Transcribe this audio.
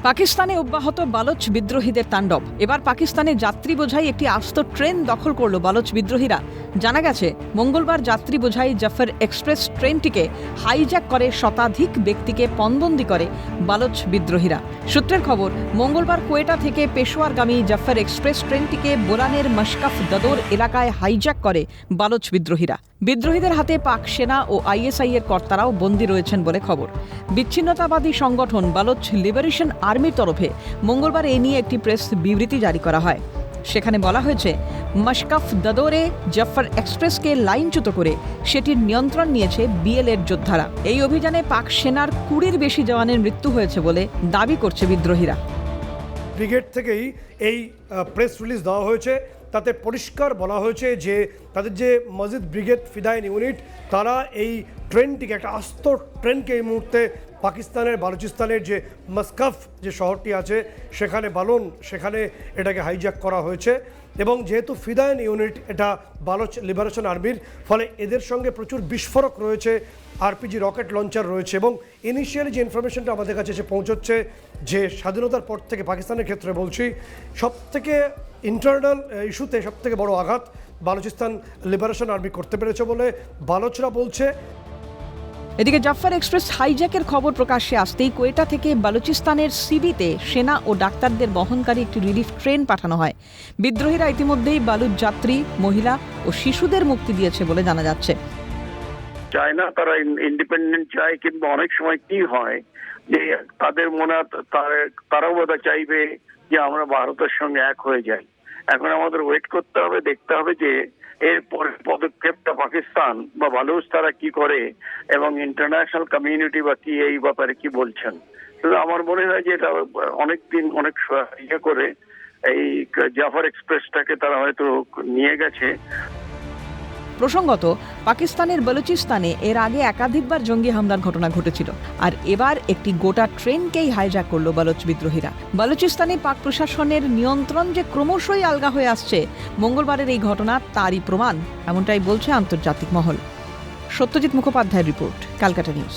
পাকিস্তানে অব্যাহত বালোচ বিদ্রোহীদের তাণ্ডব। এবার পাকিস্তানে যাত্রী বোঝাই একটি আস্ত ট্রেন দখল করল বালোচ বিদ্রোহীরা। জানা গেছে, মঙ্গলবার যাত্রী বোঝাই জাফর এক্সপ্রেস ট্রেনটিকে হাইজ্যাক করে শতাধিক ব্যক্তিকে পণবন্দি করে বালোচ বিদ্রোহীরা। সূত্রের খবর, মঙ্গলবার কোয়েটা থেকে পেশোয়ারগামী জাফর এক্সপ্রেস ট্রেনটিকে বোলানের মশকাফ দাদোর এলাকায় হাইজ্যাক করে বালোচ বিদ্রোহীরা। বিদ্রোহীদের হাতে পাক সেনা ও আইএসআই এর কর্তারাও বন্দী রয়েছেন বলে খবর। বিচ্ছিন্নতাবাদী সংগঠন বালোচ লিবারেশন আর্মির তরফে মঙ্গলবার এ নিয়ে একটি প্রেস বিবৃতি জারি করা হয়। সেখানে বলা হয়েছে, মশকাফ দাদোরে জাফর এক্সপ্রেসকে লাইনচ্যুত করে সেটির নিয়ন্ত্রণ নিয়েছে বিএলএর যোদ্ধারা। এই অভিযানে পাক সেনার 20-র বেশি জওয়ানের মৃত্যু হয়েছে বলে দাবি করছে বিদ্রোহীরা। ব্রিগেড থেকেই এই প্রেস রিলিজ দেওয়া হয়েছে। তাতে পরিষ্কার বলা হয়েছে যে তাদের যে মসজিদ ব্রিগেড ফিদাইন ইউনিট, তারা এই ট্রেনটিকে, একটা আস্ত ট্রেনকে এই মুহূর্তে পাকিস্তানের বালুচিস্তানের যে মশকাফ যে শহরটি আছে সেখানে এটাকে হাইজ্যাক করা হয়েছে। এবং যেহেতু ফিদাইন ইউনিট এটা বালোচ লিবারেশন আর্মির, ফলে এদের সঙ্গে প্রচুর বিস্ফোরক রয়েছে, আরপিজি রকেট লঞ্চার রয়েছে। এবং ইনিশিয়ালি যে ইনফরমেশনটা আমাদের কাছে এসে পৌঁছচ্ছে, যে স্বাধীনতার পর থেকে পাকিস্তানের ক্ষেত্রে বলছি, সবথেকে ইন্টারনাল ইস্যুতে সবথেকে বড় আঘাত বালুচিস্তান লিবারেশন আর্মি করতে পেরেছে বলে বালোচরা বলছে। এদিকে জাফর এক্সপ্রেস হাইজ্যাকের খবর প্রকাশ্যে আসতেই কোয়েটা থেকে বালুচিস্তানের সিবিতে সেনা ও ডাক্তারদের বহনকারী একটি রিলিফ ট্রেন পাঠানো হয়। বিদ্রোহীরা ইতিমধ্যেই বালুচ যাত্রী, মহিলা ও শিশুদের মুক্তি দিয়েছে বলে জানা যাচ্ছে। চায় না তারা ইন্ডিপেন্ডেন্ট চায়, কিন্তু অনেক সময় কি হয় যে তাদের মনে তারাও বোধহয় চাইবে যে আমরা ভারতের সঙ্গে এক হয়ে যাই। এখন আমাদের ওয়েট করতে হবে, দেখতে হবে যে এর পরের পদক্ষেপটা পাকিস্তান বা বালুচ তারা কি করে এবং ইন্টারন্যাশনাল কমিউনিটি বা কি এই ব্যাপারে কি বলছেন। কিন্তু আমার মনে হয় যে এটা অনেকদিন অনেক ইয়ে করে এই জাফর এক্সপ্রেসটাকে তারা হয়তো নিয়ে গেছে। প্রসঙ্গত, পাকিস্তানের বালুচিস্তানে এর আগে একাধিকবার জঙ্গি হামলার ঘটনা ঘটেছিল, আর এবার একটি গোটা ট্রেনকেই হাইজ্যাক করল বালোচ বিদ্রোহীরা। বালুচিস্তানে পাক প্রশাসনের নিয়ন্ত্রণ যে ক্রমশই আলগা হয়ে আসছে, মঙ্গলবারের এই ঘটনা তারই প্রমাণ, এমনটাই বলছে আন্তর্জাতিক মহল। সত্যজিৎ মুখোপাধ্যায়ের রিপোর্ট, ক্যালকাটা নিউজ।